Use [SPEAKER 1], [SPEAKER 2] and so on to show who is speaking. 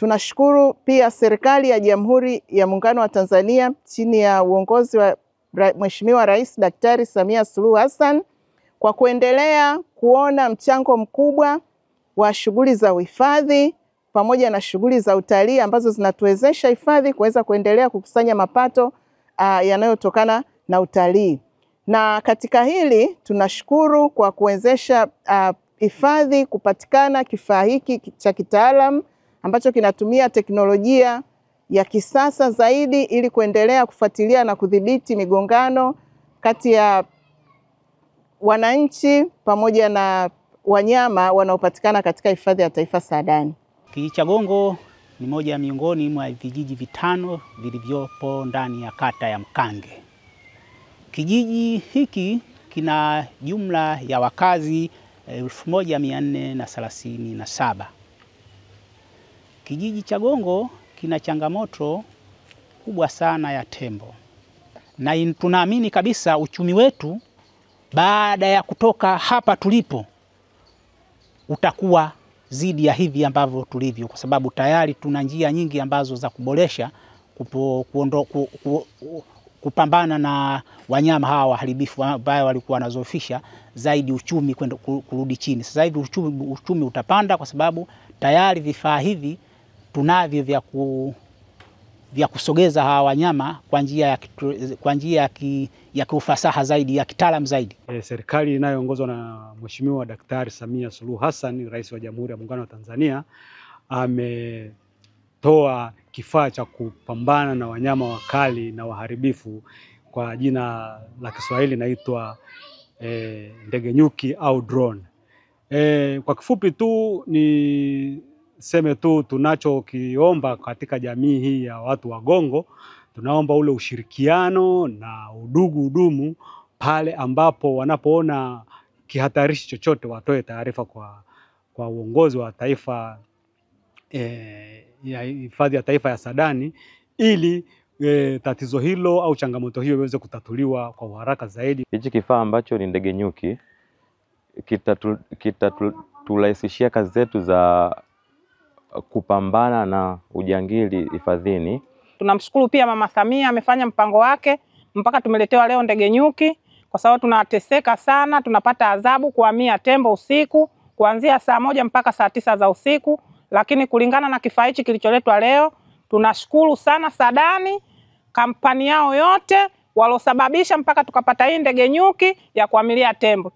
[SPEAKER 1] Tunashukuru pia serikali ya Jamhuri ya Muungano wa Tanzania chini ya uongozi wa Mheshimiwa Rais Daktari Samia Suluhu Hassan kwa kuendelea kuona mchango mkubwa wa shughuli za uhifadhi pamoja na shughuli za utalii ambazo zinatuwezesha hifadhi kuweza kuendelea kukusanya mapato yanayotokana na utalii. Na katika hili tunashukuru kwa kuwezesha hifadhi kupatikana kifaa hiki cha kitaalamu ambacho kinatumia teknolojia ya kisasa zaidi ili kuendelea kufuatilia na kudhibiti migongano kati ya wananchi pamoja na wanyama wanaopatikana katika hifadhi ya taifa Saadani.
[SPEAKER 2] Kijiji cha Gongo ni moja miongoni mwa vijiji vitano vilivyopo ndani ya kata ya Mkange. Kijiji hiki kina jumla ya wakazi 1437. Kijiji cha Gongo kina changamoto kubwa sana ya tembo, na tunaamini kabisa uchumi wetu baada ya kutoka hapa tulipo utakuwa zidi ya hivi ambavyo tulivyo, kwa sababu tayari tuna njia nyingi ambazo za kuboresha kupambana na wanyama hawa waharibifu ambao walikuwa wanazofisha zaidi uchumi kwenda kurudi chini. Sasa hivi uchumi utapanda kwa sababu tayari vifaa hivi tunavyo vya kusogeza hawa wanyama kwa njia ya kiufasaha zaidi, ya kitaalamu zaidi.
[SPEAKER 3] Serikali inayoongozwa na Mheshimiwa Daktari Samia Suluhu Hassan, Rais wa Jamhuri ya Muungano wa Tanzania, ametoa kifaa cha kupambana na wanyama wakali na waharibifu kwa jina la Kiswahili inaitwa ndege nyuki au drone. Kwa kifupi tu ni seme tu tunachokiomba katika jamii hii ya watu wa Gongo, tunaomba ule ushirikiano na udumu pale ambapo wanapoona kihatarishi chochote watoe taarifa kwa uongozi wa taifa ya hifadhi ya taifa ya Saadani ili tatizo hilo au changamoto hiyo iweze kutatuliwa kwa haraka zaidi.
[SPEAKER 4] Hichi kifaa ambacho ni ndege nyuki kitaturahisishia kazi zetu za kupambana na ujangili hifadhini.
[SPEAKER 5] Tunamshukuru pia Mama Samia, amefanya mpango wake mpaka tumeletewa leo ndege nyuki, kwa sababu tunateseka sana, tunapata adhabu kuhamia tembo usiku kuanzia saa 1 mpaka saa 9 za usiku, lakini kulingana na kifaa hichi kilicholetwa leo, tunashukuru sana Saadani, kampani yao yote walosababisha mpaka tukapata hii ndege nyuki ya kuhamilia tembo.